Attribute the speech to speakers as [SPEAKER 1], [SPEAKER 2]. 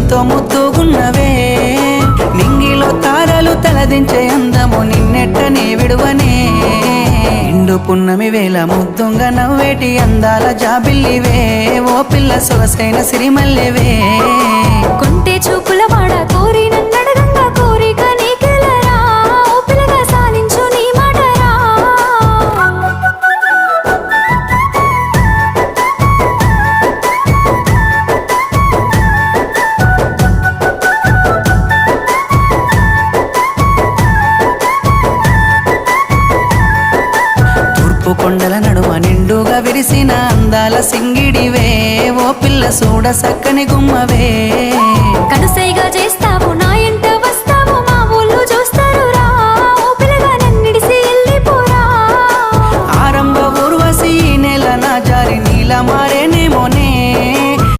[SPEAKER 1] ఎంతో ముద్దుగున్నవే నింగిలో తారలు తలదించే అందము నిన్నెట్టనే విడువనే నిండు పున్నమి వేళ ముద్దుంగా నవ్వేటి అందాల జాబిల్లివే ఓ పిల్ల సొగసైన సిరిమల్లెవే
[SPEAKER 2] కొంటే చూపుల వాడ కోరి నన్నడగంగా కోరిక నీకెలరా ఓ పిల్లగా సాలించు నీ మాటరా
[SPEAKER 1] తూర్పు కొండల నడుమ నిండుగా విరిసిన అందాల సింగిడివే ఓ పిల్ల చూడ సక్కని గుమ్మవే
[SPEAKER 2] కనుసైగా చేస్తా